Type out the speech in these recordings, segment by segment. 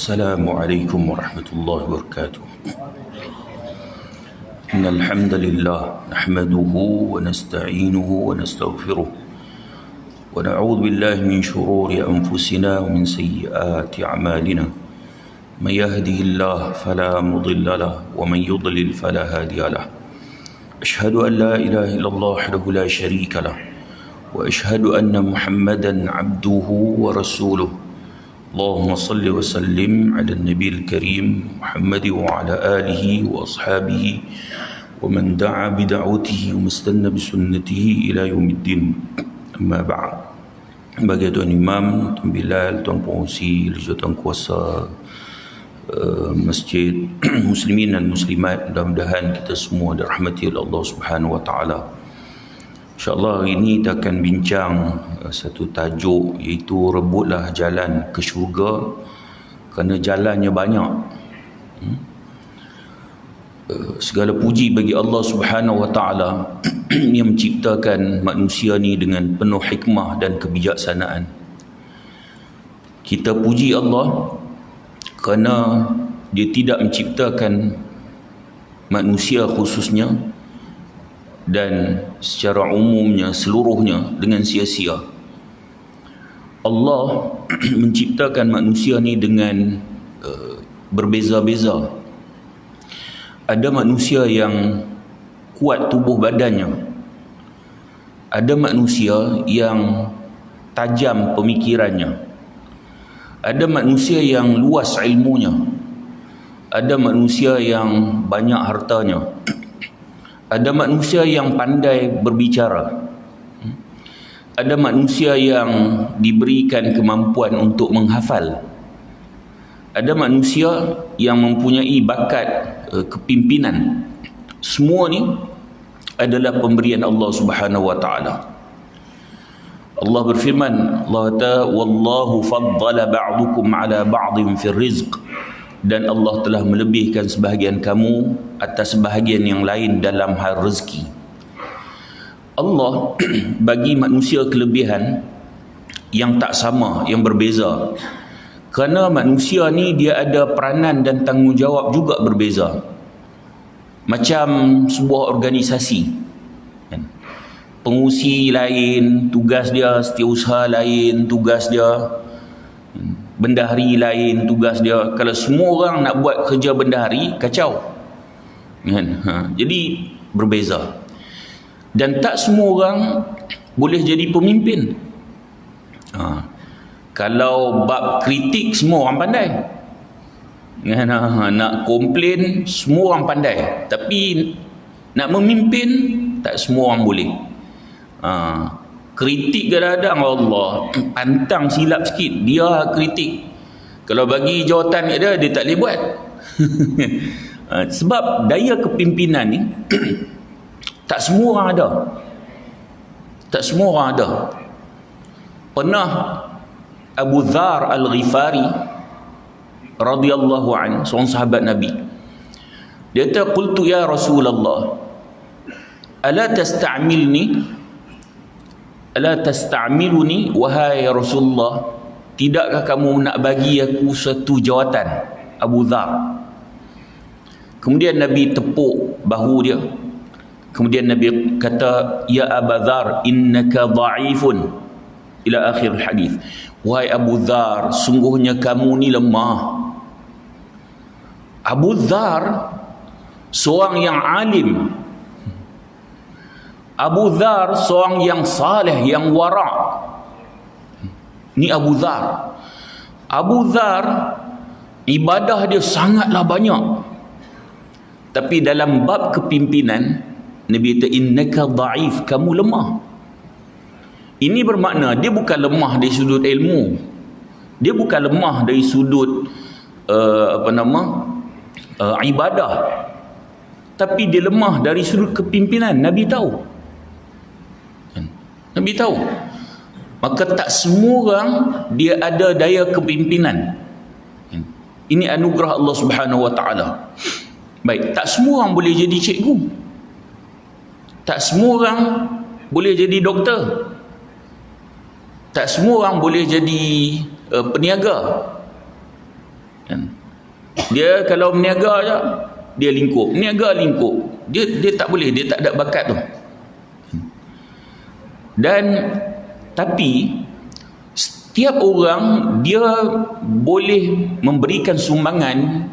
السلام عليكم ورحمة الله وبركاته. إن الحمد لله نحمده ونستعينه ونستغفره ونعوذ بالله من شرور أنفسنا ومن سيئات أعمالنا. من يهده الله فلا مضل له ومن يضلل فلا هادي له. أشهد أن لا إله إلا الله وحده لا شريك له وأشهد أن محمدا عبده ورسوله. اللهم صل وسلم على النبي الكريم محمد وعلى آله وأصحابه ومن دعا بدعوته ومستنى بسنته إلى يوم الدين. أما بعد. Bagi Tuan Imam, Tuan Bilal, Tuan Pengurusi, Tuan Kuasa Masjid Muslimin dan Muslimat, mudah-mudahan kita semua dirahmati oleh Allah Subhanahu Wa Taala. InsyaAllah hari ini kita akan bincang satu tajuk, iaitu rebutlah jalan ke syurga kerana jalannya banyak. Segala puji bagi Allah Subhanahu Wa Taala yang menciptakan manusia ni dengan penuh hikmah dan kebijaksanaan. Kita puji Allah kerana dia tidak menciptakan manusia khususnya dan secara umumnya seluruhnya dengan sia-sia. Allah menciptakan manusia ni dengan berbeza-beza. Ada manusia yang kuat tubuh badannya, ada manusia yang tajam pemikirannya, ada manusia yang luas ilmunya, ada manusia yang banyak hartanya, ada manusia yang pandai berbicara, ada manusia yang diberikan kemampuan untuk menghafal, ada manusia yang mempunyai bakat kepimpinan. Semua ni adalah pemberian Allah Subhanahu Wa Taala. Allah berfirman, Allah Ta'ala, wallahu faddala ba'dukum ala ba'din fil rizq, dan Allah telah melebihkan sebahagian kamu atas sebahagian yang lain dalam hal rezeki. Allah bagi manusia kelebihan yang tak sama, yang berbeza. Kerana manusia ni dia ada peranan dan tanggungjawab juga berbeza. Macam sebuah organisasi. Pengurusi lain, tugas dia, setiausaha lain, tugas dia, bendahari lain, tugas dia. Kalau semua orang nak buat kerja bendahari, kacau. Jadi berbeza. Dan tak semua orang boleh jadi pemimpin. Kalau bab kritik, semua orang pandai. Nak komplain, semua orang pandai. Tapi nak memimpin, tak semua orang boleh. Kritik kadang-kadang Allah pantang silap sikit, dia kritik. Kalau bagi jawatan kat dia tak boleh buat. Sebab daya kepimpinan ni tak semua orang ada. Tak semua orang ada. Pernah Abu Dzar Al-Ghifari radhiyallahu anhu, seorang sahabat Nabi, dia kata, qultu ya Rasulullah, ala tasta'miluni wahai Rasulullah, tidakkah kamu nak bagi aku satu jawatan? Abu Dzar. Kemudian Nabi tepuk bahu dia. Kemudian Nabi kata, ya Abu Dzar, innaka dha'ifun, ila akhir hadis. Wahai Abu Dzar, sungguhnya kamu ni lemah. Abu Dzar seorang yang alim, Abu Dzar seorang yang saleh, yang wara'. Ni Abu Dzar. Abu Dzar ibadah dia sangatlah banyak. Tapi dalam bab kepimpinan, Nabi kata, innaka dha'if, kamu lemah. Ini bermakna dia bukan lemah dari sudut ilmu. Dia bukan lemah dari sudut ibadah. Tapi dia lemah dari sudut kepimpinan. Nabi tahu. Nabi tahu. Maka tak semua orang dia ada daya kepimpinan. Ini anugerah Allah Subhanahu Wa Taala. Baik, tak semua orang boleh jadi cikgu. Tak semua orang boleh jadi doktor. Tak semua orang boleh jadi peniaga. kan? Dia kalau berniaga je, dia lingkup, berniaga lingkup, dia tak boleh, dia tak ada bakat tu. Dan tapi setiap orang dia boleh memberikan sumbangan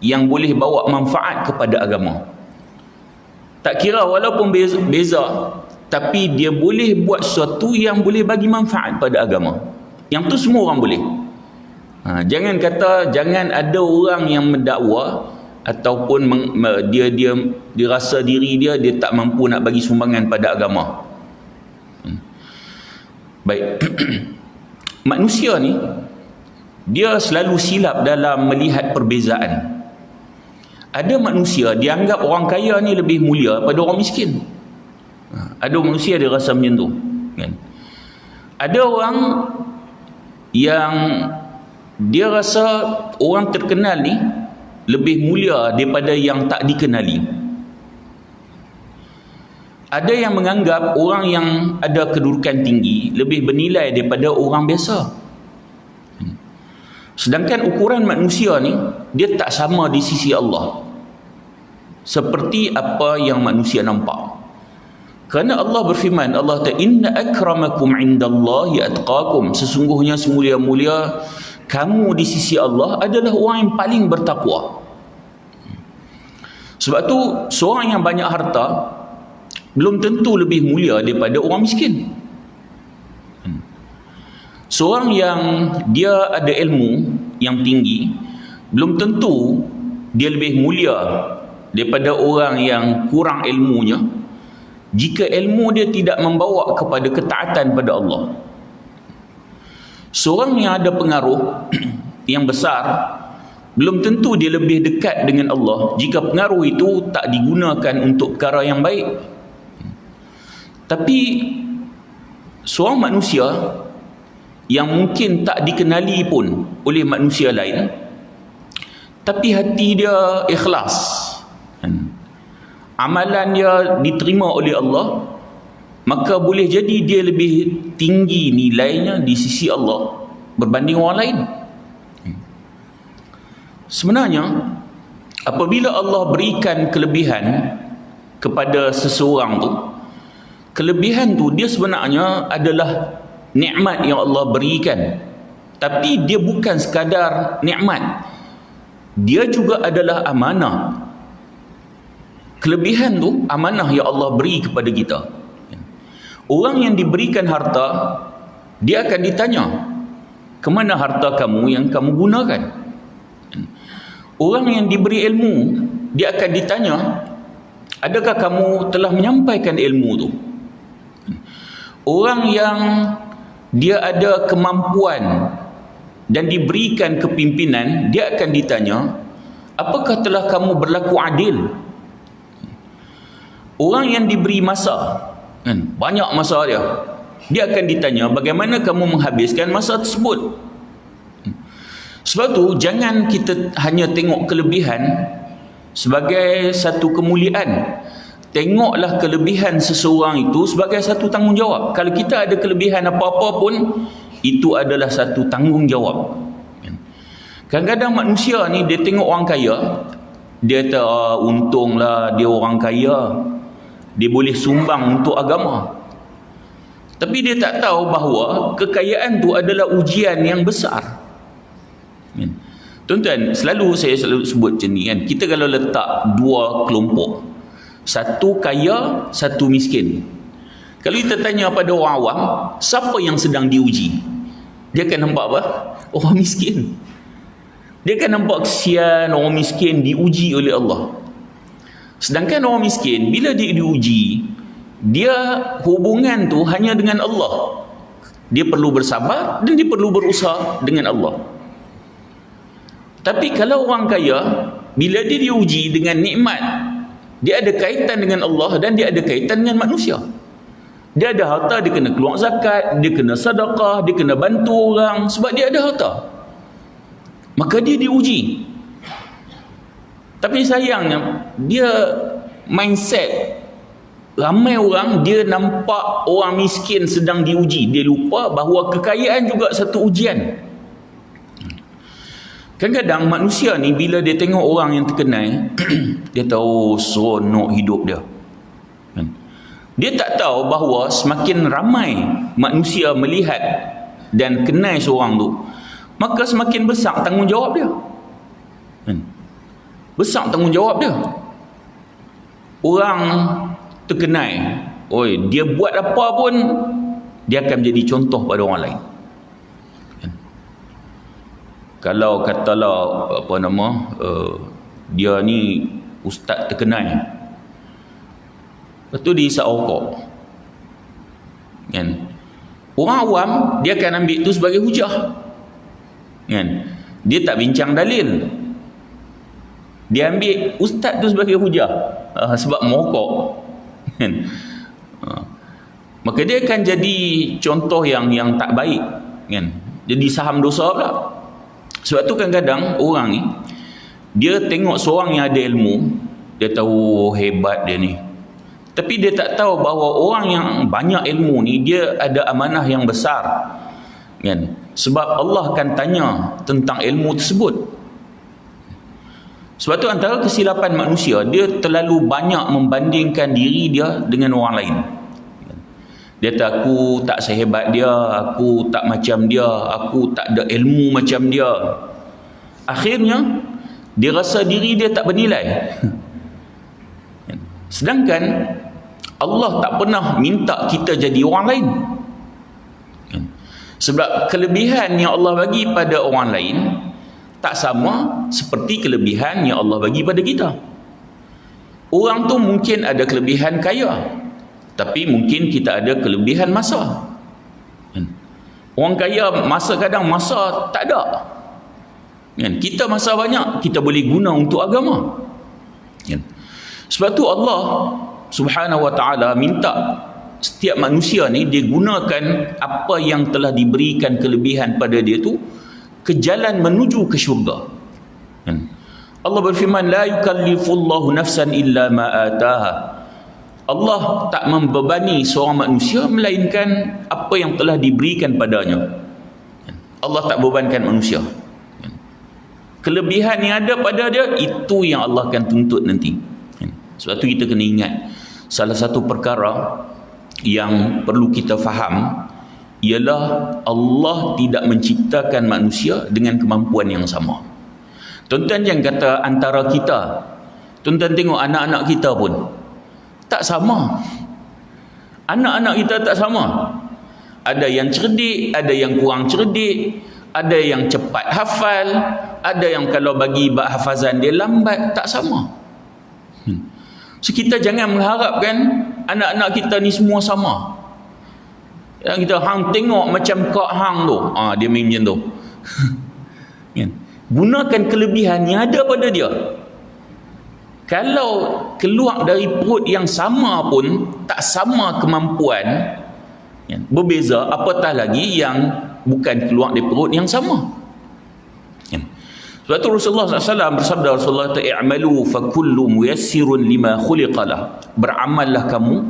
yang boleh bawa manfaat kepada agama. Tak kira walaupun beza, tapi dia boleh buat sesuatu yang boleh bagi manfaat pada agama. Yang tu semua orang boleh. Jangan kata, jangan ada orang yang mendakwa ataupun dia rasa diri dia tak mampu nak bagi sumbangan pada agama. Baik. Manusia ni dia selalu silap dalam melihat perbezaan. Ada manusia dianggap orang kaya ni lebih mulia pada orang miskin. Ada manusia dia rasa macam tu, kan? Ada orang yang dia rasa orang terkenal ni lebih mulia daripada yang tak dikenali. Ada yang menganggap orang yang ada kedudukan tinggi lebih bernilai daripada orang biasa. Sedangkan ukuran manusia ni dia tak sama di sisi Allah seperti apa yang manusia nampak. Kerana Allah berfirman, Allah kata, inna akramakum indallahi atqakum, sesungguhnya semulia-mulia kamu di sisi Allah adalah orang yang paling bertakwa. Sebab tu seorang yang banyak harta belum tentu lebih mulia daripada orang miskin. Seorang yang dia ada ilmu yang tinggi belum tentu dia lebih mulia daripada orang yang kurang ilmunya, jika ilmu dia tidak membawa kepada ketaatan pada Allah. Seorang yang ada pengaruh yang besar belum tentu dia lebih dekat dengan Allah jika pengaruh itu tak digunakan untuk perkara yang baik. Tapi seorang manusia yang mungkin tak dikenali pun oleh manusia lain, tapi hati dia ikhlas, amalan dia diterima oleh Allah, maka boleh jadi dia lebih tinggi nilainya di sisi Allah berbanding orang lain. Sebenarnya apabila Allah berikan kelebihan kepada seseorang tu, kelebihan tu dia sebenarnya adalah nikmat yang Allah berikan. Tapi dia bukan sekadar nikmat, dia juga adalah amanah. Kelebihan tu amanah yang Allah beri kepada kita. Orang yang diberikan harta, dia akan ditanya, kemana harta kamu yang kamu gunakan? Orang yang diberi ilmu, dia akan ditanya, adakah kamu telah menyampaikan ilmu tu? Orang yang dia ada kemampuan dan diberikan kepimpinan, dia akan ditanya, apakah telah kamu berlaku adil? Orang yang diberi masa, banyak masa dia akan ditanya, bagaimana kamu menghabiskan masa tersebut? Sebab tu jangan kita hanya tengok kelebihan sebagai satu kemuliaan. Tengoklah kelebihan seseorang itu sebagai satu tanggungjawab. Kalau kita ada kelebihan apa-apa pun, itu adalah satu tanggungjawab. Kadang-kadang manusia ni dia tengok orang kaya, dia kata, untunglah dia orang kaya, dia boleh sumbang untuk agama. Tapi dia tak tahu bahawa kekayaan tu adalah ujian yang besar. Tuan-tuan, saya selalu sebut macam ni kan, kita kalau letak dua kelompok, satu kaya, satu miskin, kalau kita tanya pada orang awam, siapa yang sedang diuji? Dia akan nampak apa? Orang miskin. Dia akan nampak kesian orang miskin diuji oleh Allah. Sedangkan orang miskin, bila dia diuji, dia hubungan tu hanya dengan Allah. Dia perlu bersabar dan dia perlu berusaha dengan Allah. Tapi kalau orang kaya, bila dia diuji dengan nikmat, dia ada kaitan dengan Allah dan dia ada kaitan dengan manusia. Dia ada harta, dia kena keluar zakat, dia kena sedekah, dia kena bantu orang sebab dia ada harta. Maka dia diuji. Tapi sayangnya, dia mindset ramai orang, dia nampak orang miskin sedang diuji. Dia lupa bahawa kekayaan juga satu ujian. Kadang-kadang manusia ni bila dia tengok orang yang terkenal, dia tahu seronok hidup dia. Kan? Dia tak tahu bahawa semakin ramai manusia melihat dan kenal seorang tu, maka semakin besar tanggungjawab dia. Kan? Besar tanggungjawab dia. Orang terkenal, dia buat apa pun dia akan menjadi contoh pada orang lain. Kalau katalah dia ni ustaz terkenal, lepas tu dia isap rokok, kan? Orang awam dia akan ambil tu sebagai hujah, kan? Dia tak bincang dalil, dia ambil ustaz tu sebagai hujah sebab merokok, kan? Maka dia akan jadi contoh yang tak baik, kan? Jadi saham dosa pula. Sebab tu kadang-kadang orang ni dia tengok seorang yang ada ilmu, dia tahu hebat dia ni, tapi dia tak tahu bahawa orang yang banyak ilmu ni dia ada amanah yang besar, kan? Sebab Allah akan tanya tentang ilmu tersebut. Sebab tu antara kesilapan manusia, dia terlalu banyak membandingkan diri dia dengan orang lain. Dia kata, aku tak sehebat dia, aku tak macam dia, aku tak ada ilmu macam dia. Akhirnya dia rasa diri dia tak bernilai. Sedangkan Allah tak pernah minta kita jadi orang lain. Sebab kelebihan yang Allah bagi pada orang lain tak sama seperti kelebihan yang Allah bagi pada kita. Orang tu mungkin ada kelebihan kaya, tapi mungkin kita ada kelebihan masa. Orang kaya masa kadang masa tak ada. Kita masa banyak, kita boleh guna untuk agama. Sebab tu Allah Subhanahu wa ta'ala minta setiap manusia ni dia gunakan apa yang telah diberikan kelebihan pada dia tu ke jalan menuju ke syurga. Allah berfirman, la yukallifullahu nafsan illa ma ataha. Allah tak membebani seorang manusia melainkan apa yang telah diberikan padanya. Allah tak bebankan manusia. Kelebihan yang ada pada dia, itu yang Allah akan tuntut nanti. Sebab tu kita kena ingat, salah satu perkara yang perlu kita faham ialah Allah tidak menciptakan manusia dengan kemampuan yang sama. Tuan-tuan jangan kata antara kita. Tuan-tuan tengok anak-anak kita pun tak sama. Anak-anak kita tak sama. Ada yang cerdik, ada yang kurang cerdik, ada yang cepat hafal, ada yang kalau bagi bab hafazan dia lambat, tak sama. So kita jangan mengharapkan anak-anak kita ni semua sama. Yang kita hang tengok macam kak hang tu, dia main macam tu. Gunakan kelebihan yang ada pada dia. Kalau keluar dari perut yang sama pun tak sama kemampuan, berbeza, apatah lagi yang bukan keluar dari perut yang sama. Sebab tu Rasulullah SAW bersabda, Rasulullah kata, i'malu fa kullu muyassirun lima khuliqalah. Beramallah kamu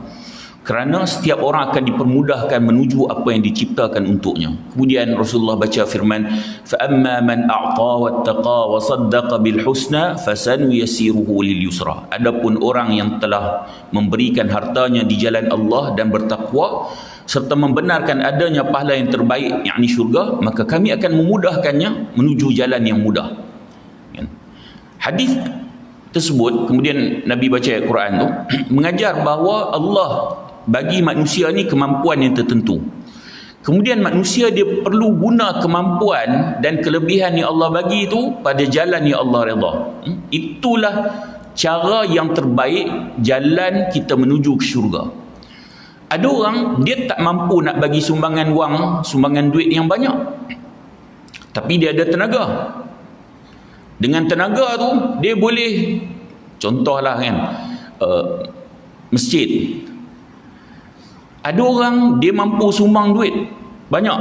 kerana setiap orang akan dipermudahkan menuju apa yang diciptakan untuknya. Kemudian Rasulullah baca firman, fa amma man a'ta wattaqa wa saddaqa bil husna fasanuyassiruhu lil yusra. Adapun orang yang telah memberikan hartanya di jalan Allah dan bertakwa serta membenarkan adanya pahala yang terbaik, yakni syurga, maka kami akan memudahkannya menuju jalan yang mudah. Hadis tersebut, kemudian Nabi baca ayat Quran tu mengajar bahawa Allah bagi manusia ni kemampuan yang tertentu. Kemudian manusia dia perlu guna kemampuan dan kelebihan yang Allah bagi itu pada jalan yang Allah redha. Itulah cara yang terbaik jalan kita menuju ke syurga. Ada orang dia tak mampu nak bagi sumbangan wang, sumbangan duit yang banyak, tapi dia ada tenaga. Dengan tenaga tu dia boleh, contohlah kan, masjid. Ada orang dia mampu sumbang duit banyak,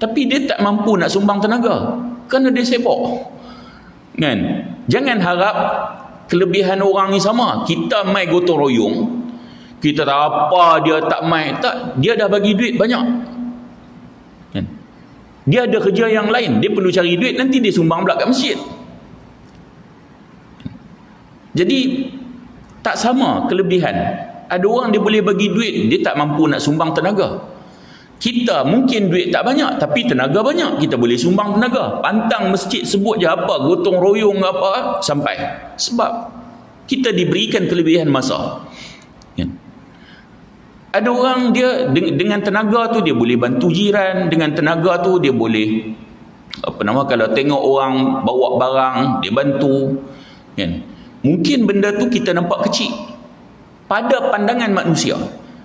tapi dia tak mampu nak sumbang tenaga kerana dia sibuk. Kan? Jangan harap kelebihan orang ni sama. Kita mai gotong royong, kita tak apa dia tak mai, tak, dia dah bagi duit banyak. Kan? Dia ada kerja yang lain, dia perlu cari duit, nanti dia sumbang pula kat masjid. Jadi tak sama kelebihan. Ada orang dia boleh bagi duit, dia tak mampu nak sumbang tenaga. Kita mungkin duit tak banyak, tapi tenaga banyak, kita boleh sumbang tenaga. Pantang masjid sebut je apa, gotong royong apa, sampai. Sebab kita diberikan kelebihan masa. Ada orang dia dengan tenaga tu dia boleh bantu jiran, dengan tenaga tu dia boleh kalau tengok orang bawa barang dia bantu, kan. Mungkin benda tu kita nampak kecil pada pandangan manusia,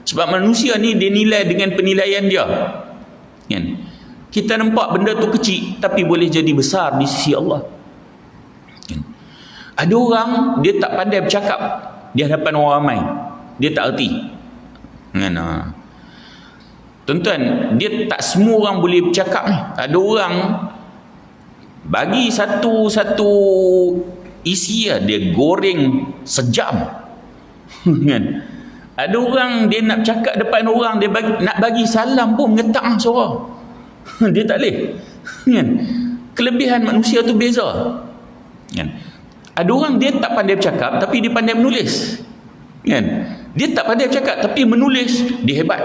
sebab manusia ni dia nilai dengan penilaian dia, kan. Kita nampak benda tu kecil tapi boleh jadi besar di sisi Allah, kan. Ada orang dia tak pandai bercakap di hadapan orang ramai, dia tak erti. Tuan-tuan, dia tak semua orang boleh bercakap ni. Ada orang bagi satu isi dia goreng sejam. Kan? Ada orang dia nak cakap depan orang, dia nak bagi salam pun mengetak suara. Dia tak boleh. Kan? Kelebihan manusia tu beza. Kan? Ada orang dia tak pandai bercakap tapi dia pandai menulis. Kan? Dia tak pandai bercakap tapi menulis dia hebat.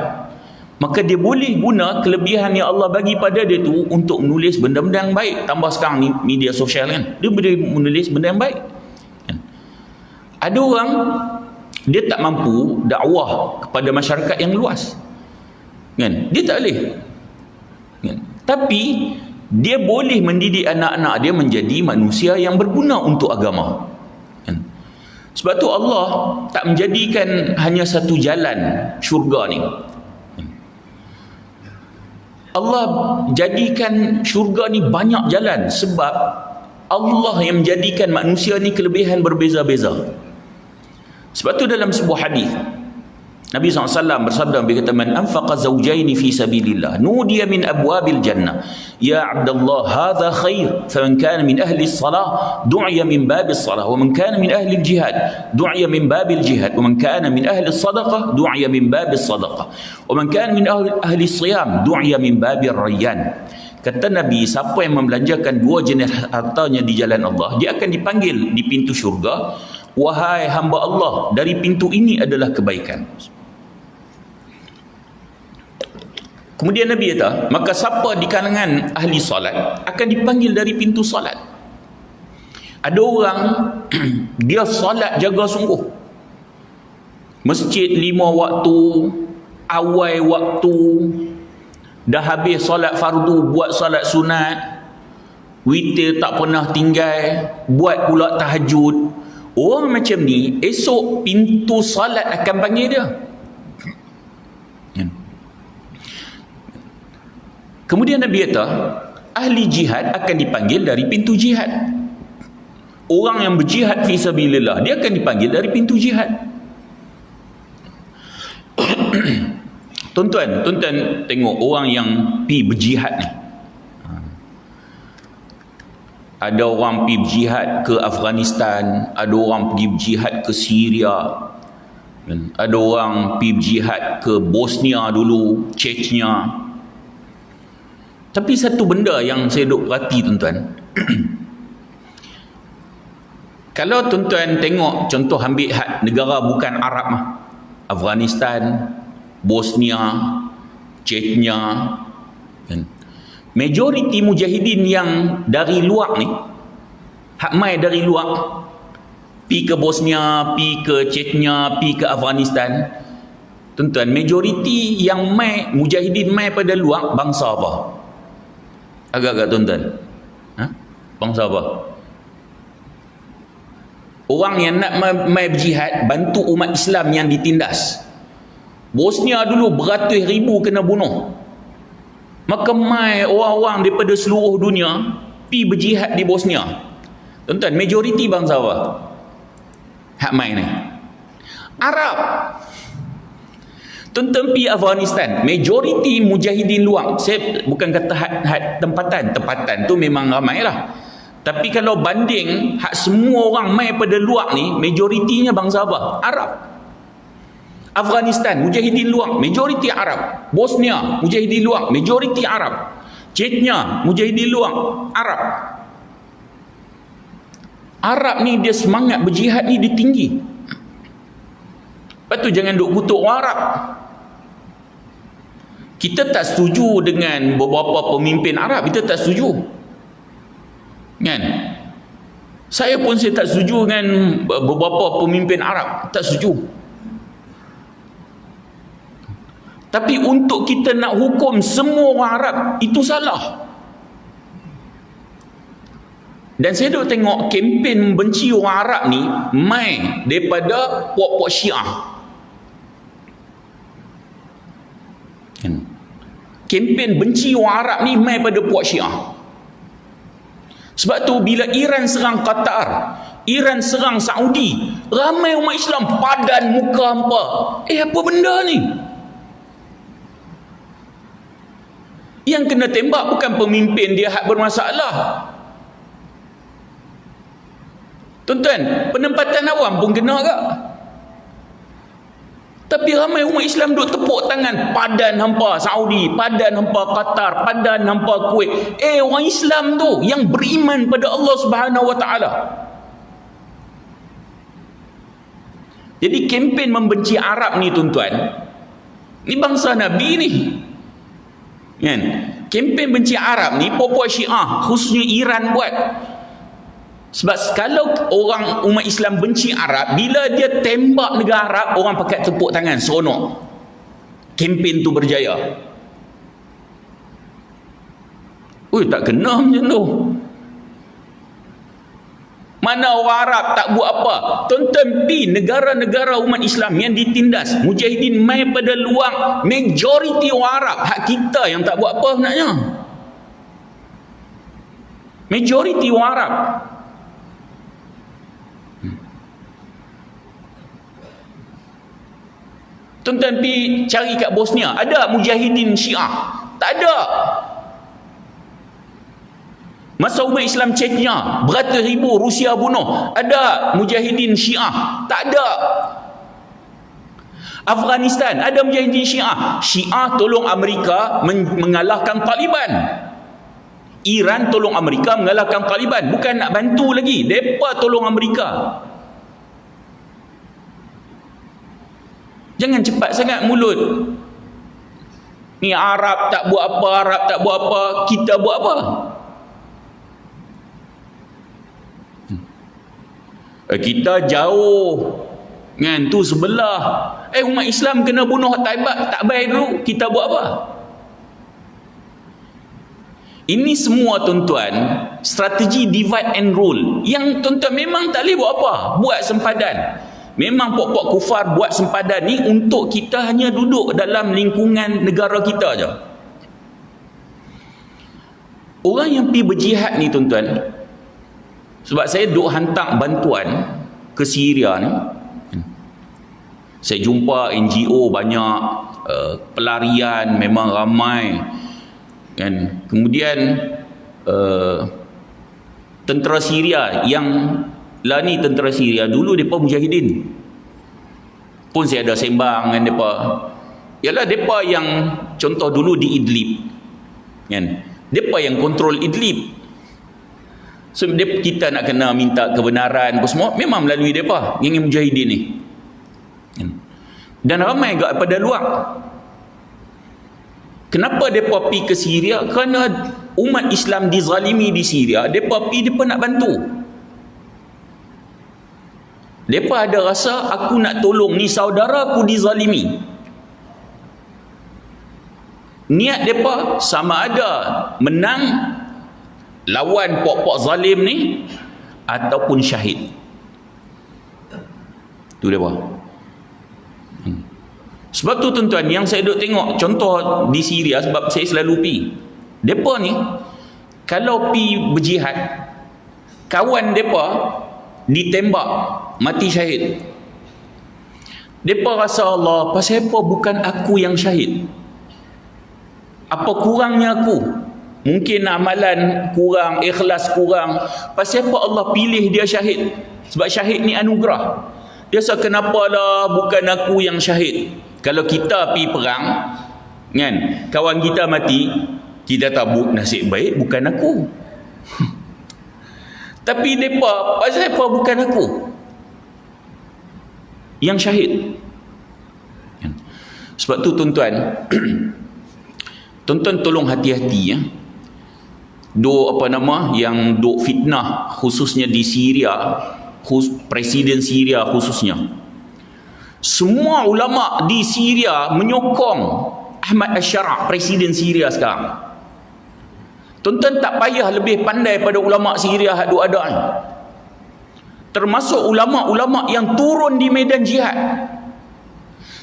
Maka dia boleh guna kelebihan yang Allah bagi pada dia tu untuk menulis benda-benda yang baik. Tambah sekarang ni media sosial, kan, dia boleh menulis benda yang baik, kan? Ada orang dia tak mampu dakwah kepada masyarakat yang luas, kan? Dia tak boleh, kan? Tapi dia boleh mendidik anak-anak dia menjadi manusia yang berguna untuk agama, kan? Sebab tu Allah tak menjadikan hanya satu jalan syurga ni. Allah jadikan syurga ni banyak jalan, sebab Allah yang menjadikan manusia ni kelebihan berbeza-beza. Sebab tu dalam sebuah hadis Nabi SAW bersabda, berkata, man anfaqa zawjaini fi sabilillah nudiya min abwabil jannah ya Abdullah hadha khair, faman kana min ahli as-salah du'iya min babil salah, wa man kana min ahli al-jihad du'iya min babil jihad, wa man kana min ahli as-sadaqah du'iya min babil sadaqah, wa man kana min ahli as-siyam du'iya min babil rayyan. Kata Nabi, siapa yang membelanjakan dua jenis hartanya di jalan Allah, dia akan dipanggil di pintu syurga, wahai hamba Allah, dari pintu ini adalah kebaikan. Kemudian Nabi kata, maka siapa di kalangan ahli solat akan dipanggil dari pintu solat. Ada orang dia solat jaga sungguh, masjid 5 waktu, awal waktu, dah habis solat fardu buat solat sunat, witir tak pernah tinggal, buat pula tahajud. Orang macam ni esok pintu solat akan panggil dia. Kemudian Nabi kata, ahli jihad akan dipanggil dari pintu jihad. Orang yang berjihad fi sabilillah, dia akan dipanggil dari pintu jihad. Tuan-tuan tengok orang yang pi berjihad ni. Ada orang pi berjihad ke Afghanistan, ada orang pergi berjihad ke Syria, ada orang pi berjihad ke Bosnia dulu, Chechnya. Tapi satu benda yang saya duk perhati, tuan-tuan, kalau tuan-tuan tengok contoh ambil negara bukan Arab mah, Afghanistan, Bosnia, Chechnya, kan, majoriti mujahidin yang dari luar ni, hak mai dari luar, pi ke Bosnia, pi ke Chechnya, pi ke Afghanistan, tuan-tuan, majoriti yang mai mujahidin mai pada luar bangsa apa? Agak-agak tuan-tuan, bangsa apa? Orang yang nak mai berjihad bantu umat Islam yang ditindas. Bosnia dulu beratus ribu kena bunuh, maka mai orang-orang daripada seluruh dunia pi berjihad di Bosnia. Tuan-tuan, majoriti bangsa apa hak mai ni? Arab. Tuan-tuan pi Afghanistan, majoriti mujahidin luar. Saya bukan kata hak tempatan tu memang ramai lah, tapi kalau banding hak semua orang mai pada luar ni, majoritinya bangsa apa? Arab. Afghanistan, mujahidin luar, majoriti Arab. Bosnia, mujahidin luar, majoriti Arab. Chechnya, mujahidin luar, Arab ni dia semangat berjihad ni dia tinggi. Lepas tu jangan duk kutuk orang Arab. Kita tak setuju dengan beberapa pemimpin Arab, kita tak setuju. Kan? Saya tak setuju dengan beberapa pemimpin Arab, tak setuju. Tapi untuk kita nak hukum semua orang Arab, itu salah. Dan saya duk tengok kempen membenci orang Arab ni mai daripada puak-puak Syiah. Kempen benci orang Arab ni mai pada puak Syiah. Sebab tu bila Iran serang Qatar, Iran serang Saudi, ramai umat Islam padan muka hampa. Apa benda ni? Yang kena tembak bukan pemimpin dia hak bermasalah. Tuan-tuan, penempatan awam pun kena ke? Tapi ramai umat Islam duk tepuk tangan, padan hampa Saudi, padan hampa Qatar, padan hampa Kuwait. Orang Islam tu yang beriman pada Allah Subhanahu Wa Taala. Jadi kempen membenci Arab ni tuan-tuan, ni bangsa Nabi ni. Kan? Kempen benci Arab ni puak-puak Syiah, khususnya Iran buat. Sebab kalau orang umat Islam benci Arab, bila dia tembak negara Arab, orang pakai tepuk tangan, seronok. Kempen tu berjaya. Tak kena macam tu. Mana orang Arab tak buat apa? Tonton pi negara-negara umat Islam yang ditindas, mujahidin mai pada luar, majoriti orang Arab. Hak kita yang tak buat apa sebenarnya. Majoriti orang Arab. Tuan-tuan pi cari kat Bosnia, ada mujahidin Syiah? Tak ada. Masa umat Islam Chechnya, beratus ribu Rusia bunuh, ada mujahidin Syiah? Tak ada. Afghanistan, ada mujahidin Syiah? Syiah tolong Amerika mengalahkan Taliban. Iran tolong Amerika mengalahkan Taliban. Bukan nak bantu lagi, mereka tolong Amerika. Jangan cepat sangat mulut. Ni Arab tak buat apa, Arab tak buat apa, kita buat apa? Kita jauh kan, tu sebelah. Umat Islam kena bunuh tak baik dulu, kita buat apa? Ini semua tuan-tuan strategi divide and rule yang tuan-tuan memang tak boleh buat apa, buat sempadan. Memang puak-puak kufar buat sempadan ni untuk kita hanya duduk dalam lingkungan negara kita je. Orang yang pergi berjihad ni tuan-tuan, sebab saya duk hantar bantuan ke Syria ni, saya jumpa NGO banyak, pelarian memang ramai kan. Kemudian tentera Syria yang ni tentera Syria dulu mereka mujahidin pun saya ada sembang dengan mereka. Ialah mereka yang contoh dulu di Idlib kan, mereka yang kontrol Idlib. So kita nak kena minta kebenaran apa semua memang melalui mereka, geng mujahidin ni. Dan ramai juga pada luar. Kenapa mereka pergi ke Syria? Kerana umat Islam dizalimi di Syria, mereka pergi, mereka nak bantu. Mereka ada rasa, aku nak tolong ni saudara aku dizalimi. Niat mereka sama ada menang lawan puak-puak zalim ni ataupun syahid. Tu mereka. Sebab tu tuan-tuan, yang saya duk tengok contoh di Syria, sebab saya selalu pergi, mereka ni kalau pergi berjihad, kawan mereka ditembak mati syahid, mereka rasa, Allah, pasal apa bukan aku yang syahid? Apa kurangnya aku? Mungkin amalan kurang, ikhlas kurang, pasal apa Allah pilih dia syahid? Sebab syahid ni anugerah. Dia rasa, kenapa lah bukan aku yang syahid? Kalau kita pergi perang kan, kawan kita mati, Kita tahu nasib baik bukan aku. Tapi mereka, pasal apa bukan aku yang syahid? Sebab tu tuan-tuan, tuan-tuan tolong hati-hati ya. Yang duk fitnah khususnya di Syria, Presiden Syria khususnya. Semua ulama di Syria menyokong Ahmad Al-Shara, Presiden Syria sekarang. Tuan-tuan tak payah lebih pandai pada ulama Syria hak duk ada ni. Termasuk ulama-ulama yang turun di medan jihad.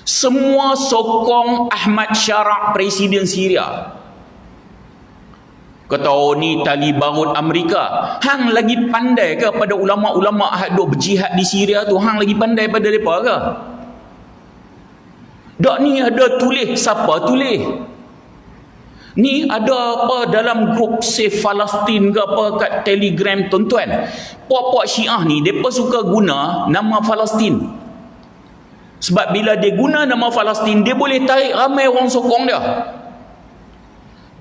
Semua sokong Ahmad Shara, Presiden Syria. Kata, oh ni tali barut Amerika. Hang lagi pandai ke pada ulama-ulama hak duk berjihad di Syria tu? Hang lagi pandai pada mereka ke? Dak ni ada tulis, siapa tulis? Ni ada apa dalam grup Save Palestine ke apa kat Telegram, tuan-tuan. Puak-puak Syiah ni, mereka suka guna nama Palestin. Sebab bila dia guna nama Palestin, dia boleh tarik ramai orang sokong dia.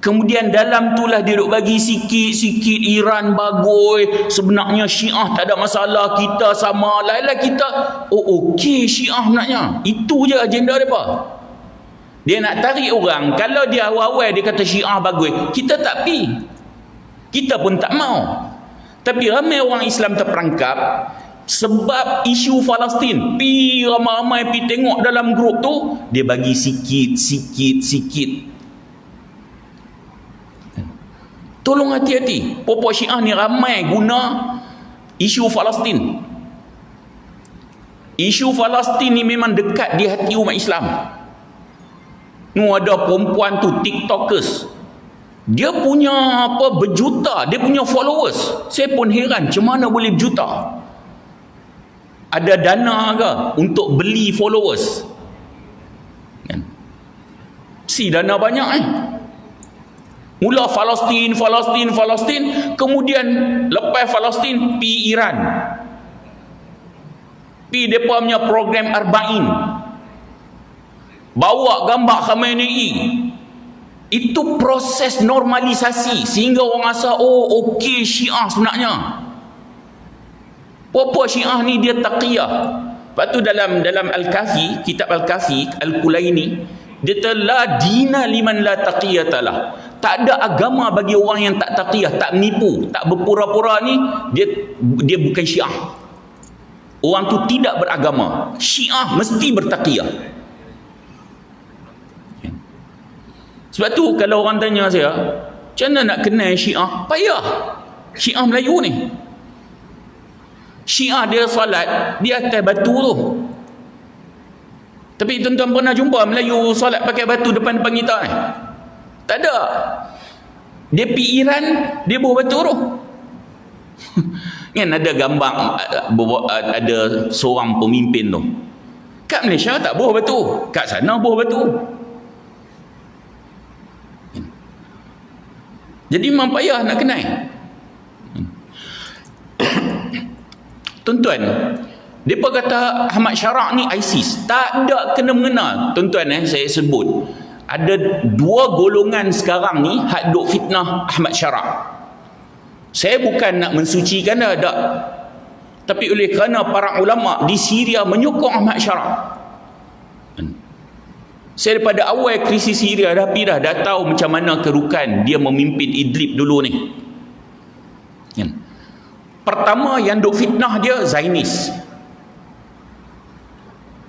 Kemudian dalam itulah dia duk bagi sikit-sikit Iran bagoi. Sebenarnya Syiah tak ada masalah, kita sama. Lain-lain kita, oh okey Syiah sebenarnya. Itu je agenda mereka. Dia nak tarik orang. Kalau dia awal-awal dia kata Syiah bagoi, kita tak pi. Kita pun tak mau. Tapi ramai orang Islam terperangkap sebab isu Palestin. Pi ramai-ramai pi tengok dalam grup tu, dia bagi sikit. Tolong hati-hati. Puak Syiah ni ramai guna isu Palestin. Isu Palestin ni memang dekat di hati umat Islam. Nu ada perempuan tu TikTokers. Dia punya berjuta, dia punya followers. Saya pun heran macam mana boleh berjuta. Ada dana ke untuk beli followers? Kan? Si dana banyak Mula Palestin, kemudian lepas Palestin pi Iran. Pi depa punya program Arba'in. Bawa gambar Khamenei. Itu proses normalisasi sehingga orang rasa oh okey Syiah sebenarnya. Puak Syiah ni dia taqiyah. Lepas tu dalam Al-Kafi, kitab Al-Kafi Al-Kulaini, dia telah dina liman la taqiyatalah. Tak ada agama bagi orang yang tak taqiyah, tak menipu, tak berpura-pura ni, dia bukan Syiah. Orang tu tidak beragama. Syiah mesti bertaqiyah. Sebab tu kalau orang tanya saya, macam mana nak kenal Syiah? Payah. Syiah Melayu ni. Syiah dia solat di atas batu tu. Tapi tuan-tuan pernah jumpa Melayu solat pakai batu depan-depan kita ni? Tak ada. Dia pergi Iran, dia buah batu tu. Kan ada gambar, ada seorang pemimpin tu. Kat Malaysia tak buah batu. Kat sana buah batu. Jadi memang payah nak kenal. Tuan-tuan, mereka kata Ahmad Shara ni ISIS. Tak ada kena-mengena. Tuan-tuan saya sebut, ada dua golongan sekarang ni hak duk fitnah Ahmad Shara. Saya bukan nak mensucikan dah, tak. Tapi oleh kerana para ulama di Syria menyokong Ahmad Shara. Saya daripada awal krisis Syria dah tahu macam mana kerukan dia memimpin Idlib dulu ni. Pertama yang duk fitnah dia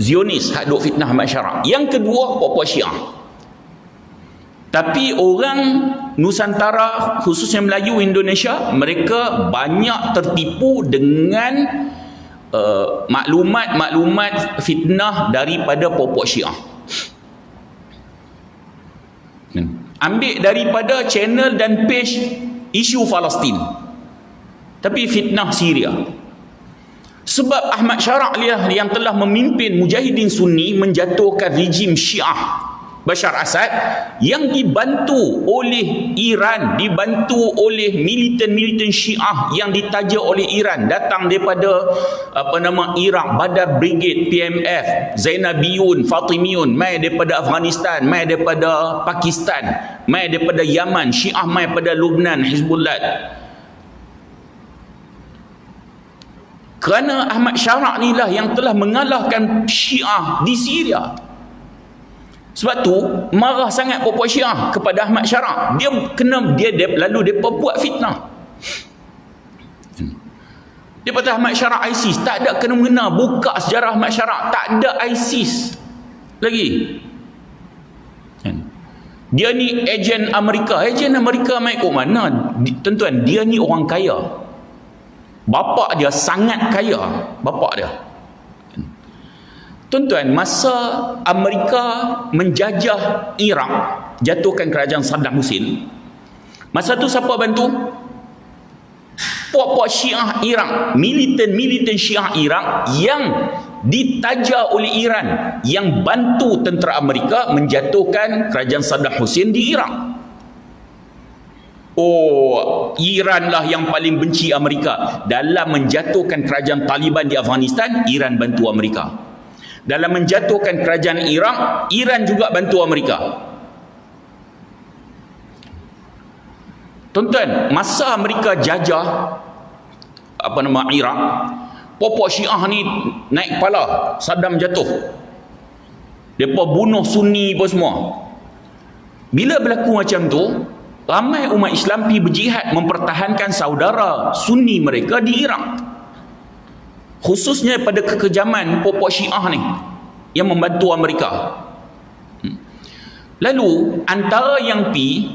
Zionis hak duk fitnah Ahmad Shara. Yang kedua puak Syiah. Tapi orang Nusantara khususnya Melayu Indonesia, mereka banyak tertipu dengan maklumat fitnah daripada puak Syiah. Ambil daripada channel dan page isu Palestin, tapi fitnah Syria. Sebab Ahmad Shara yang telah memimpin Mujahidin Sunni menjatuhkan rejim Syiah Bashar Assad, yang dibantu oleh Iran, dibantu oleh militan-militan Syiah yang ditaja oleh Iran, datang daripada Iraq, Badar Brigade, PMF, Zainabiyun, Fatimiyun, mai daripada Afghanistan, mai daripada Pakistan, mai daripada Yaman, Syiah mai daripada Lubnan, Hizbullah. Kerana Ahmad Syara ni lah yang telah mengalahkan Syiah di Syria. Sebab tu marah sangat puak Syiah kepada Ahmad Syara. Lalu depa buat fitnah. Dia kata Ahmad Syara ISIS, tak ada kena-mengena. Buka sejarah Ahmad Syara, tak ada ISIS lagi. Dia ni ejen Amerika. Ejen Amerika mai kat mana? Tuan-tuan, dia ni orang kaya. Bapak dia sangat kaya, bapak dia. Tuan-tuan, masa Amerika menjajah Iraq, jatuhkan kerajaan Saddam Hussein, masa tu siapa bantu? Puak-puak Syiah Iraq, militan-militan Syiah Iraq yang ditaja oleh Iran, yang bantu tentera Amerika menjatuhkan kerajaan Saddam Hussein di Iraq. Oh, Iran lah yang paling benci Amerika. Dalam menjatuhkan kerajaan Taliban di Afghanistan, Iran bantu Amerika. Dalam menjatuhkan kerajaan Iraq, Iran juga bantu Amerika. Tuan-tuan, masa Amerika jajah Iraq, puak-puak Syiah ni naik kepala, Saddam jatuh. Depa bunuh Sunni pun semua. Bila berlaku macam tu, ramai umat Islam pergi berjihad mempertahankan saudara Sunni mereka di Iraq. Khususnya pada kekejaman puak-puak Syiah ni yang membantu Amerika. Lalu antara yang pi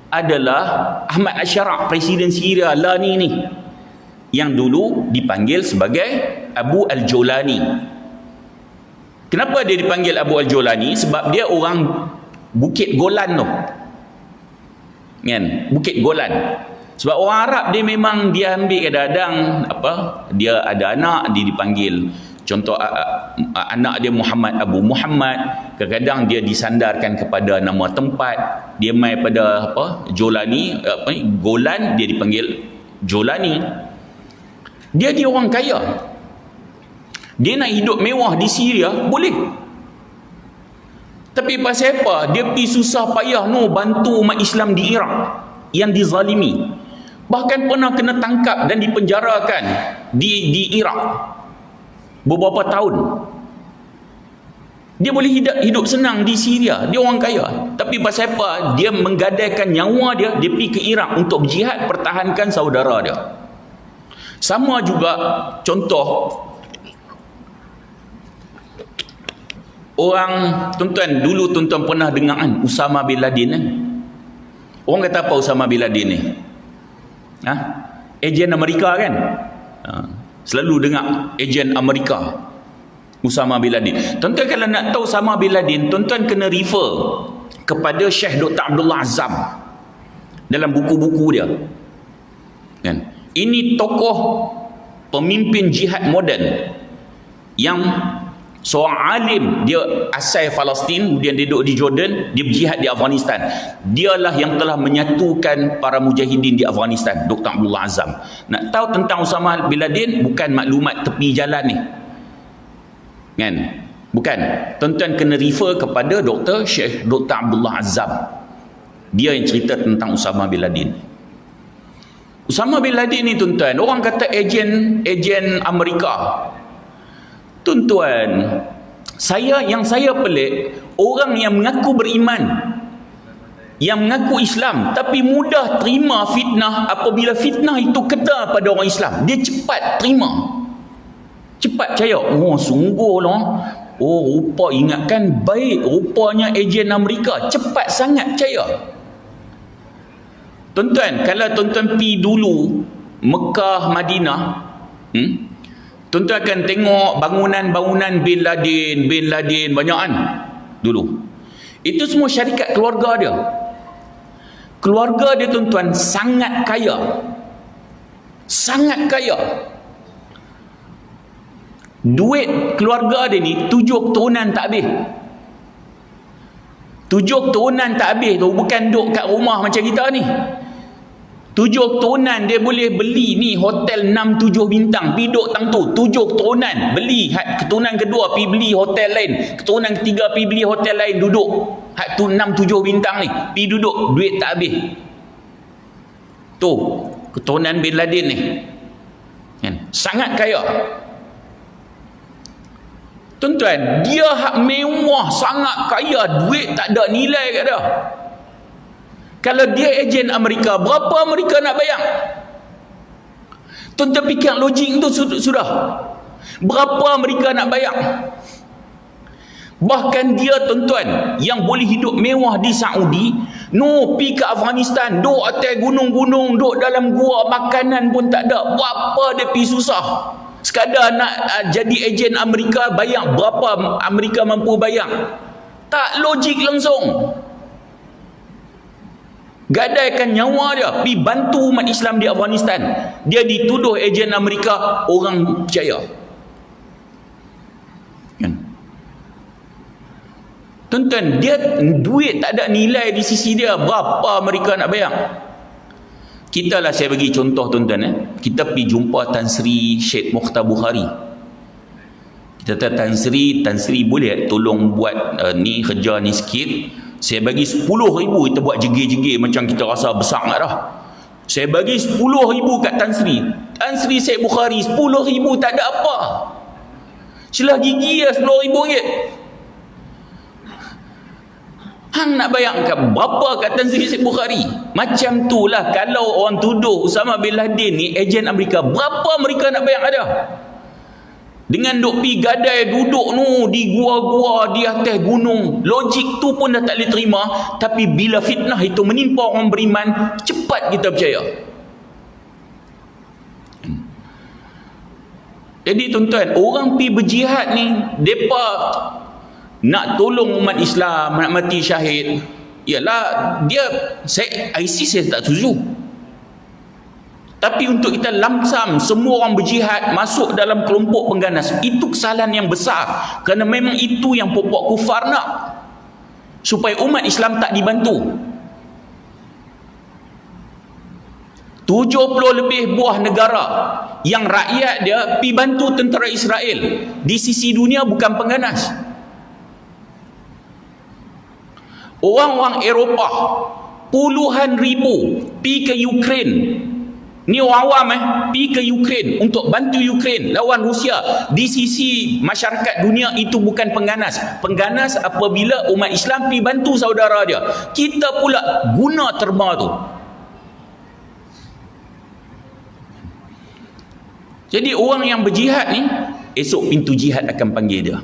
adalah Ahmad Syara, Presiden Syria Lani ni, yang dulu dipanggil sebagai Abu Al-Jolani. Kenapa dia dipanggil Abu Al-Jolani? Sebab dia orang Bukit Golan tu. Kan? Bukit Golan. Sebab orang Arab dia memang dia ambil kadang-kadang dia ada anak, dia dipanggil, contoh anak dia Muhammad, Abu Muhammad. Kadang-kadang dia disandarkan kepada nama tempat. Dia mai pada Jolani, Golan, dia dipanggil Jolani. Dia orang kaya. Dia nak hidup mewah di Syria, boleh. Tapi pasal apa? Dia pergi susah payah bantu umat Islam di Iraq yang dizalimi. Bahkan pernah kena tangkap dan dipenjarakan di Iraq beberapa tahun. Dia boleh hidup senang di Syria. Dia orang kaya. Tapi pasal apa? Dia menggadaikan nyawa dia pergi ke Iraq untuk berjihad pertahankan saudara dia. Sama juga contoh orang, tuan-tuan, dulu tuan-tuan pernah dengar kan Usama bin Laden kan? Orang kata apa Usama bin Laden ni? Ejen Amerika kan? Selalu dengar ejen Amerika Usama bin Laden. Tuan-tuan kalau nak tahu Usama bin Laden, tuan-tuan kena refer kepada Syekh Dr. Abdullah Azzam dalam buku-buku dia kan? Ini tokoh pemimpin jihad moden yang seorang alim. Dia asal Palestin, kemudian dia duduk di Jordan, dia berjihad di Afghanistan. Dialah yang telah menyatukan para mujahidin di Afghanistan, Dr. Abdullah Azzam. Nak tahu tentang Usama bin Laden, bukan maklumat tepi jalan ni kan? Bukan. Tuan-tuan kena refer kepada Syekh Dr. Abdullah Azzam. Dia yang cerita tentang Usama bin Laden. Usama bin Laden ni, tuan-tuan, orang kata ejen Amerika. Tuan-tuan, yang saya pelik, orang yang mengaku beriman, yang mengaku Islam, tapi mudah terima fitnah. Apabila fitnah itu kena pada orang Islam, dia cepat terima, cepat percaya. Oh, sungguh lah. Oh, rupa ingatkan baik, rupanya ejen Amerika. Cepat sangat percaya. Tuan-tuan, kalau tuan-tuan pergi dulu Mekah, Madinah, tuan-tuan akan tengok bangunan-bangunan bin Laden banyak kan dulu. Itu semua syarikat keluarga dia. Keluarga dia, tuan-tuan, sangat kaya. Sangat kaya. Duit keluarga dia ni 7 keturunan tak habis. 7 keturunan tak habis tu, bukan duduk kat rumah macam kita ni. 7 keturunan dia boleh beli ni hotel 6-7 bintang, pergi duduk tang tu. 7 keturunan beli, keturunan kedua pergi beli hotel lain, keturunan ketiga pergi beli hotel lain, duduk hak tu 6-7 bintang ni, pergi duduk, duit tak habis. Tu keturunan Bin Laden ni kan, sangat kaya. Tuan-tuan, dia hak mewah, sangat kaya, duit tak ada nilai kat dia. Kalau dia ejen Amerika, berapa Amerika nak bayar? Tuan-tuan fikir logik tu sudah. Berapa Amerika nak bayar? Bahkan dia, tuan-tuan, yang boleh hidup mewah di Saudi, pergi ke Afghanistan, duduk atas gunung-gunung, duduk dalam gua, makanan pun tak ada. Berapa dia pergi susah? Sekadar nak jadi ejen Amerika, bayar berapa Amerika mampu bayar? Tak logik langsung. Gadaikan nyawa dia pergi bantu umat Islam di Afghanistan, dia dituduh ejen Amerika, orang percaya kan? Tuan-tuan, dia duit tak ada nilai di sisi dia, berapa Amerika nak bayar? Kita lah, saya bagi contoh tuan-tuan, kita pergi jumpa Tan Sri Syed Mukhtar Bukhari. Kita kata, Tan Sri boleh tolong buat ni kerja ni sikit, saya bagi 10,000, kita buat jegir-jegir macam kita rasa besar tak dah. Saya bagi 10,000 kat Tan Sri Syed Bukhari, 10,000 tak ada apa, celah gigi lah 10,000 ringgit. Hang nak bayangkan berapa kat Tan Sri Syed Bukhari? Macam tu lah kalau orang tuduh Osama bin Laden ni ejen Amerika, berapa mereka nak bayar ada? Dengan duk pi gadai duduk di gua-gua di atas gunung, logik tu pun dah tak boleh terima. Tapi bila fitnah itu menimpa orang beriman, cepat kita percaya. Jadi tuan-tuan, orang pi berjihad ni, depa nak tolong umat Islam, nak mati syahid, ialah dia, ISIS saya tak setuju. Tapi untuk kita lamsam semua orang berjihad masuk dalam kelompok pengganas, itu kesalahan yang besar. Kerana memang itu yang pokok kufar nak, supaya umat Islam tak dibantu. 70 lebih buah negara yang rakyat dia pergi bantu tentera Israel, di sisi dunia bukan pengganas. Orang-orang Eropah puluhan ribu pergi ke Ukraine. Ni orang awam pergi ke Ukraine untuk bantu Ukraine lawan Rusia. Di sisi masyarakat dunia itu bukan pengganas. Pengganas apabila umat Islam pergi bantu saudara dia. Kita pula guna terma tu. Jadi orang yang berjihad ni, esok pintu jihad akan panggil dia,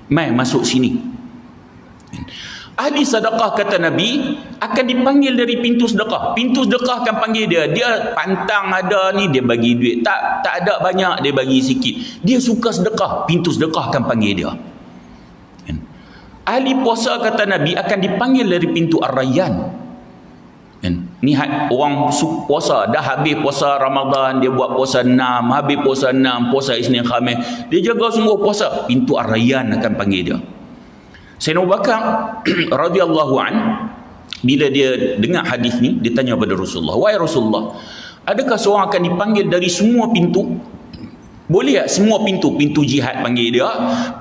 mai masuk sini. Ahli sedekah, kata Nabi, akan dipanggil dari pintu sedekah. Pintu sedekah akan panggil dia. Dia pantang ada ni, dia bagi duit. Tak ada banyak, dia bagi sikit. Dia suka sedekah, pintu sedekah akan panggil dia. Ahli puasa, kata Nabi, akan dipanggil dari pintu Ar-Rayyan. Ni orang puasa, dah habis puasa Ramadan, dia buat puasa 6, habis puasa 6, puasa Isnin Khamis, dia jaga sungguh puasa, pintu Ar-Rayyan akan panggil dia. Sayyidina Abu Bakar radhiyallahu an, bila dia dengar hadis ni, dia tanya kepada Rasulullah, wahai Rasulullah, adakah seorang akan dipanggil dari semua pintu? Boleh tak semua pintu? Pintu jihad panggil dia,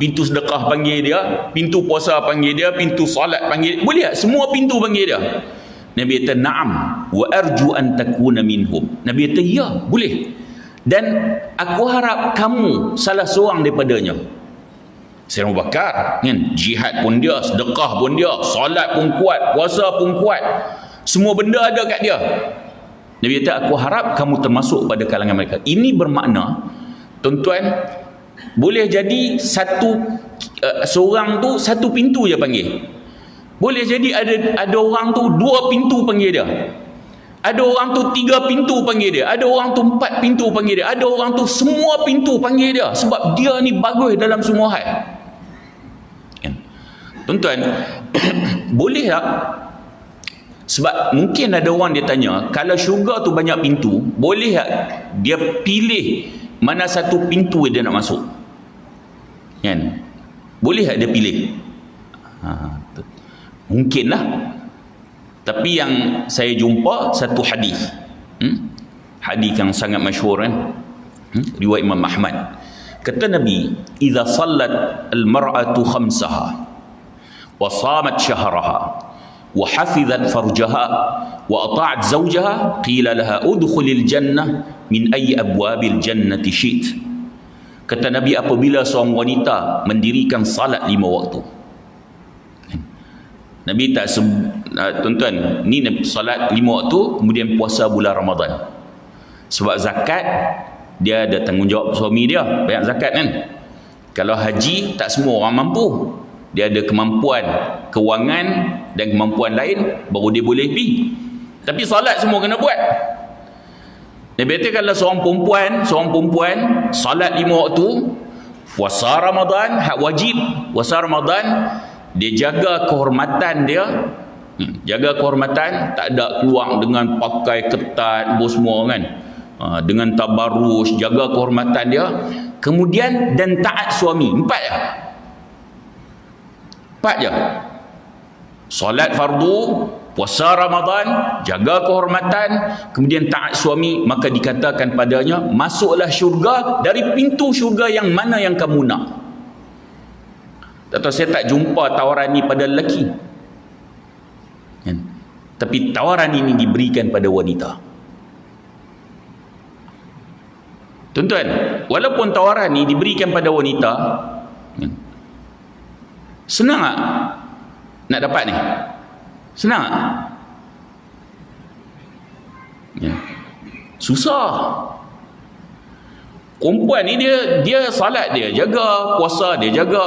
pintu sedekah panggil dia, pintu puasa panggil dia, pintu salat panggil dia. Boleh tak semua pintu panggil dia? Nabi kata, na'am wa arju an takuna minhum. Nabi kata, ya, boleh, dan aku harap kamu salah seorang daripadanya. Sayyidina Abu Bakar kan, jihad pun dia, sedekah pun dia, solat pun kuat, puasa pun kuat, semua benda ada kat dia. Nabi kata, aku harap kamu termasuk pada kalangan mereka. Ini bermakna, tuan-tuan, boleh jadi seorang tu satu pintu je panggil. Boleh jadi ada orang tu 2 pintu panggil dia, ada orang tu 3 pintu panggil dia, ada orang tu 4 pintu panggil dia, ada orang tu semua pintu panggil dia, sebab dia ni bagus dalam semua hal. Tuan-tuan, boleh tak? Sebab mungkin ada orang dia tanya, kalau syurga tu banyak pintu, boleh tak dia pilih mana satu pintu dia nak masuk? Kan? Boleh tak dia pilih? Mungkinlah. Tapi yang saya jumpa satu hadis. Hadis yang sangat masyhur kan. Riwayat Imam Ahmad. Kata Nabi, "Idza sallat al-mar'atu khamsaha wa shamat syahraha wa hafizat farjaha wa ata'at zawjaha qila laha udkhulil jannah min ayyi abwabil jannati syi't." Kata Nabi, apabila seorang wanita mendirikan salat 5 waktu. Nabi tak tuan-tuan, ni salat 5 waktu kemudian puasa bulan Ramadan. Sebab zakat dia ada tanggungjawab suami dia, bayar zakat kan. Kalau haji tak semua orang mampu. Dia ada kemampuan kewangan dan kemampuan lain baru dia boleh pergi. Tapi salat semua kena buat. Nabi kata kalau seorang perempuan salat 5 waktu, puasa Ramadan, hak wajib puasa Ramadan, dia jaga kehormatan dia, jaga kehormatan, tak ada keluar dengan pakai ketat bos semua kan, dengan tabarus, jaga kehormatan dia, kemudian dan taat suami. 4 je. Solat fardu, puasa Ramadan, jaga kehormatan, kemudian taat suami, maka dikatakan padanya, masuklah syurga dari pintu syurga yang mana yang kamu nak. Tak tahu, saya tak jumpa tawaran ni pada lelaki. Tapi tawaran ini diberikan pada wanita. Tuan-tuan, walaupun tawaran ni diberikan pada wanita, senang tak nak dapat ni? Senang tak? Susah. Perempuan ni dia salat dia jaga, puasa dia jaga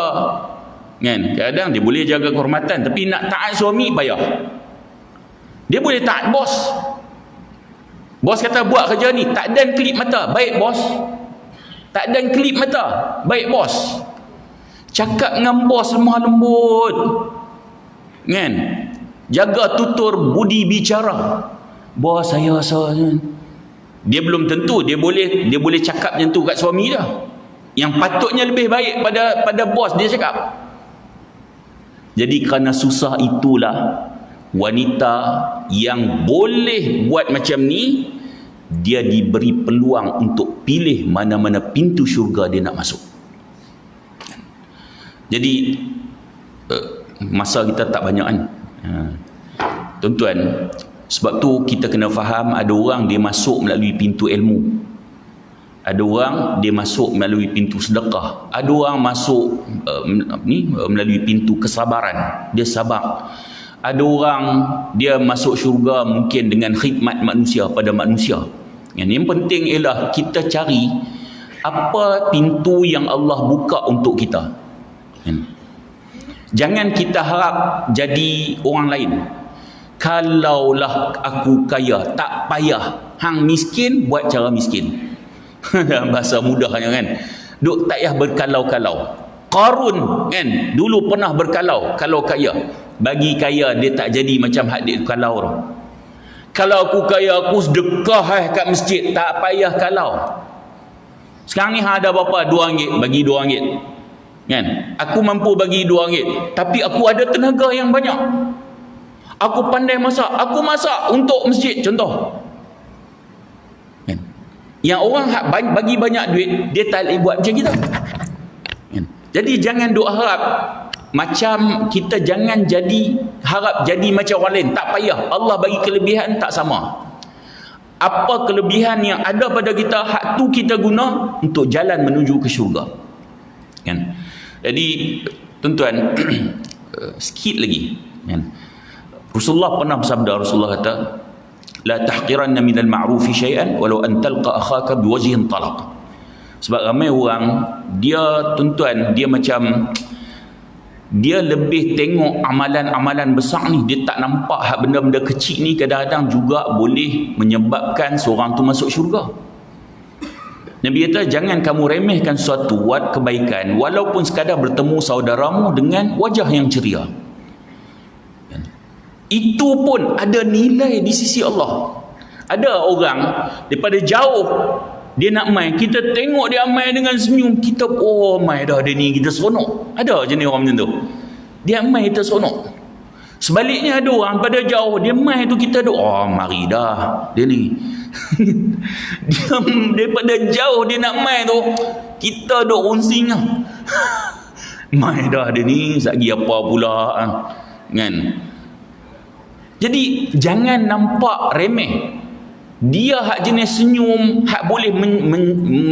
kan. Kadang dia boleh jaga kehormatan, tapi nak taat suami payah. Dia boleh taat bos. Bos kata buat kerja ni, tak dan kelip mata, baik bos. Tak dan kelip mata, baik bos. Cakap dengan bos lemah lembut kan, jaga tutur budi bicara. Bos saya dia belum tentu dia boleh cakap macam tu kat suami dia. Yang patutnya lebih baik pada bos dia cakap. Jadi kerana susah itulah wanita yang boleh buat macam ni, dia diberi peluang untuk pilih mana-mana pintu syurga dia nak masuk. Jadi masa kita tak banyak kan. Tuan-tuan, sebab tu kita kena faham, ada orang dia masuk melalui pintu ilmu, ada orang dia masuk melalui pintu sedekah, ada orang masuk melalui pintu kesabaran, dia sabar. Ada orang dia masuk syurga mungkin dengan khidmat manusia pada manusia. Yang penting ialah kita cari apa pintu yang Allah buka untuk kita. Jangan kita harap jadi orang lain. Kalaulah aku kaya, tak payah. Hang miskin, buat cara miskin. Dalam bahasa mudahnya kan. Duk tak payah berkalau-kalau. Qarun kan, dulu pernah berkalau, kalau kaya. Bagi kaya, dia tak jadi macam hak dia kalau tu. Kalau aku kaya, aku sedekah kat masjid, tak payah kalau. Sekarang ni ada berapa? RM2, bagi RM2 kan. Aku mampu bagi RM2, tapi aku ada tenaga yang banyak. Aku pandai masak, aku masak untuk masjid contoh kan. Yang orang bagi banyak duit, dia tak boleh buat macam kita kan. Jadi jangan duk harap macam kita, jangan harap jadi macam orang lain. Tak payah. Allah bagi kelebihan tak sama. Apa kelebihan yang ada pada kita, hak tu kita guna untuk jalan menuju ke syurga kan. Jadi tuan-tuan, sikit lagi kan. Rasulullah pernah bersabda, Rasulullah kata, la tahqiranna minal ma'rufi syai'an walau an talqa akhaka biwajhin talaq. Sebab ramai orang dia, tuan-tuan, dia macam dia lebih tengok amalan-amalan besar ni, dia tak nampak hak benda-benda kecil ni kadang-kadang juga boleh menyebabkan seorang tu masuk syurga. Nabi kata, jangan kamu remehkan suatu buat kebaikan walaupun sekadar bertemu saudaramu dengan wajah yang ceria. Itu pun ada nilai di sisi Allah. Ada orang daripada jauh dia nak main, kita tengok dia main dengan senyum, kita oh main dah dia ni, kita seronok. Ada je ni orang macam tu, dia main kita seronok. Sebaliknya ada orang pada jauh, dia mai tu kita ada, oh mari dah dia ni. Dia daripada jauh dia nak mai tu, kita duk runsing lah. Mai dah dia ni, sagi apa pula kan. Jadi jangan nampak remeh. Dia hak jenis senyum, hak boleh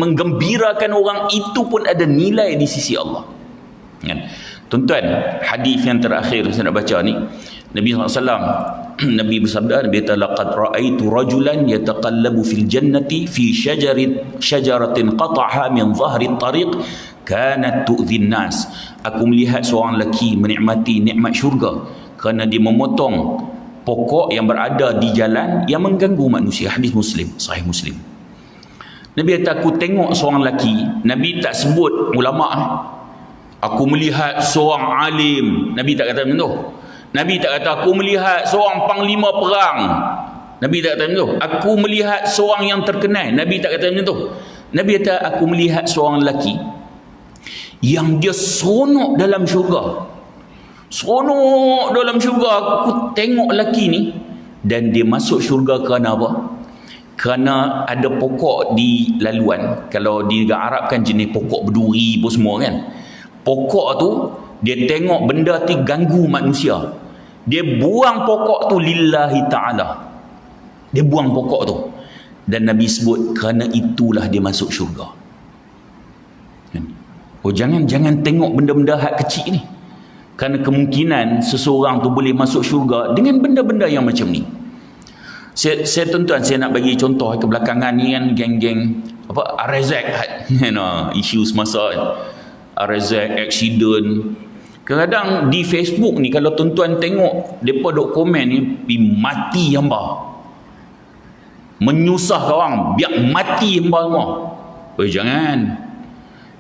menggembirakan orang, itu pun ada nilai di sisi Allah kan. Tuan-tuan, hadis yang terakhir saya nak baca ni, Nabi SAW, Nabi bersabda, Nabi kata, laqad ra'aitu rajulan yataqallabu fil jannati fi syajaratin qata'ha min dhahri tariq kanat tu'dhin nas. Aku melihat seorang lelaki menikmati nikmat syurga kerana dia memotong pokok yang berada di jalan yang mengganggu manusia. Hadis Muslim, Sahih Muslim. Nabi kata, aku tengok seorang lelaki, Nabi tak sebut ulama. Aku melihat seorang alim, Nabi tak kata macam tu. Nabi tak kata aku melihat seorang panglima perang, Nabi tak kata macam tu. Aku melihat seorang yang terkenal, Nabi tak kata macam tu. Nabi kata aku melihat seorang lelaki yang dia seronok dalam syurga. Seronok dalam syurga. Aku tengok lelaki ni, dan dia masuk syurga kerana apa? Kerana ada pokok di laluan. Kalau di negara Arab kan jenis pokok berduri pun semua kan. Pokok tu dia tengok benda tu ganggu manusia, dia buang pokok tu lillahi ta'ala. Dia buang pokok tu, dan Nabi sebut kerana itulah dia masuk syurga. Oh, jangan tengok benda-benda hak kecil ni, kerana kemungkinan seseorang tu boleh masuk syurga dengan benda-benda yang macam ni. Saya tuan-tuan, saya nak bagi contoh ke belakangan ni kan, geng-geng apa RZ isu semasa RZ accident. Kadang-kadang di Facebook ni, kalau tuan-tuan tengok mereka duk komen ni, mati hamba, menyusahkan orang, biar mati hamba semua. Oh, jangan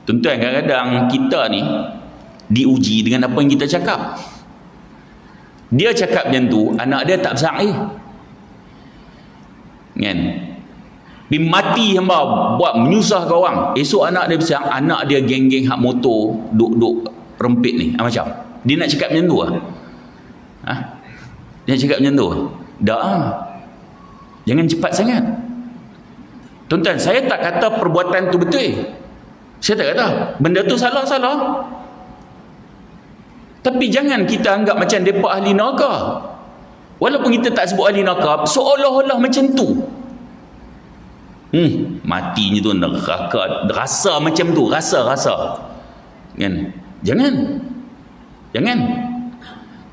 tuan-tuan, kadang-kadang kita ni diuji dengan apa yang kita cakap. Dia cakap macam tu, anak dia tak besar kan, mati hamba, buat menyusahkan orang. Esok anak dia besar, anak dia geng-geng hak motor duk rempit ni, macam dia nak cakap macam tu dia nak cakap macam tu jangan cepat sangat tuan-tuan. Saya tak kata perbuatan tu betul, saya tak kata benda tu salah, tapi jangan kita anggap macam mereka ahli neraka. Walaupun kita tak sebut ahli neraka, seolah-olah macam tu. Matinya tu neraka, rasa macam tu, rasa kan. Jangan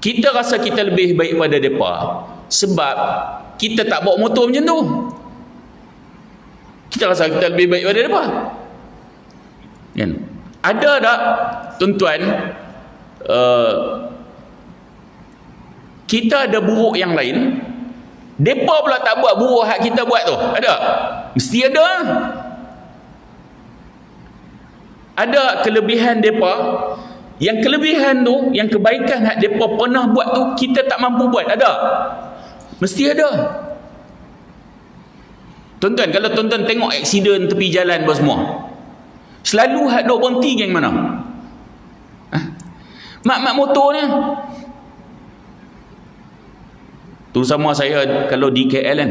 kita rasa kita lebih baik pada mereka sebab kita tak bawa motor macam tu. Kita rasa kita lebih baik pada mereka kan. Ada tak tuan-tuan, kita ada buruk yang lain, mereka pula tak buat buruk hak kita buat tu? Ada? Mesti ada. Ada kelebihan mereka, yang kelebihan tu, yang kebaikan hak mereka pernah buat tu, kita tak mampu buat. Ada? Mesti ada. Tuan-tuan, kalau tuan-tuan tengok aksiden tepi jalan apa semua, selalu hak duk berhenti geng mana? Mak-mak motor ni. Terutama saya kalau di KL kan,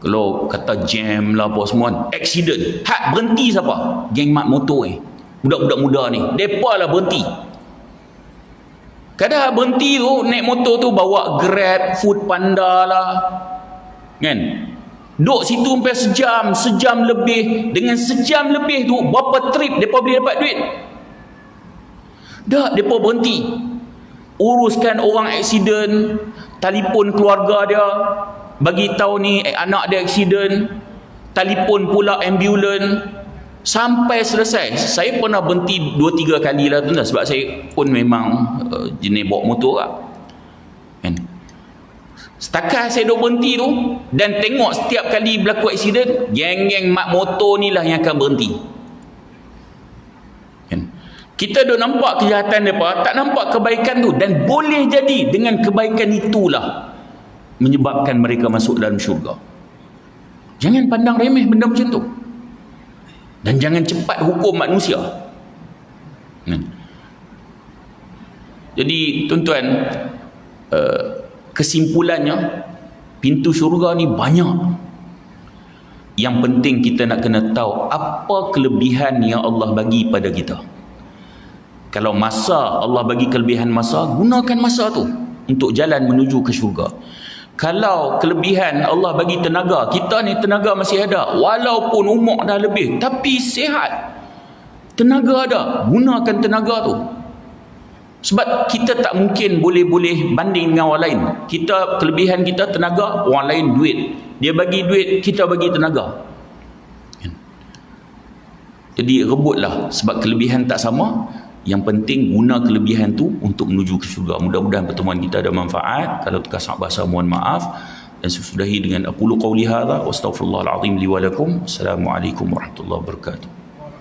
kalau kata jam lah apa semua, aksiden, hak berhenti siapa? Geng mak motor ni, budak-budak muda ni, mereka lah berhenti. Kadang berhenti tu, naik motor tu bawa Grab, Food Panda lah kan, duduk situ sampai sejam lebih. Dengan sejam lebih tu, berapa trip mereka boleh dapat duit? Dah, mereka berhenti uruskan orang aksiden, telefon keluarga dia, bagi tahu ni anak dia aksiden, telefon pula ambulans sampai selesai. Saya pernah berhenti 2-3 kali lah tu, sebab saya pun memang jenis bawa motor lah kan. Setakat saya duk berhenti tu dan tengok setiap kali berlaku aksiden, geng-geng mak motor ni lah yang akan berhenti kan. Kita duk nampak kejahatan mereka, tak nampak kebaikan tu, dan boleh jadi dengan kebaikan itulah menyebabkan mereka masuk dalam syurga. Jangan pandang remeh benda macam tu, dan jangan cepat hukum manusia. Jadi tuan-tuan, kesimpulannya, pintu syurga ni banyak. Yang penting kita nak kena tahu apa kelebihan yang Allah bagi pada kita. Kalau masa, Allah bagi kelebihan masa, gunakan masa tu untuk jalan menuju ke syurga. Kalau kelebihan Allah bagi tenaga, kita ni tenaga masih ada, walaupun umur dah lebih tapi sihat, tenaga ada, gunakan tenaga tu. Sebab kita tak mungkin boleh banding dengan orang lain. Kita, kelebihan kita tenaga, orang lain duit. Dia bagi duit, kita bagi tenaga. Jadi rebutlah, sebab kelebihan tak sama. Yang penting guna kelebihan tu untuk menuju ke syurga. Mudah-mudahan pertemuan kita ada manfaat. Kalau terkasar bahasa, mohon maaf. Dan sesudahi dengan aqulu qawli hadha wa astaghfirullahal azim li wa lakum. Assalamualaikum warahmatullahi wabarakatuh.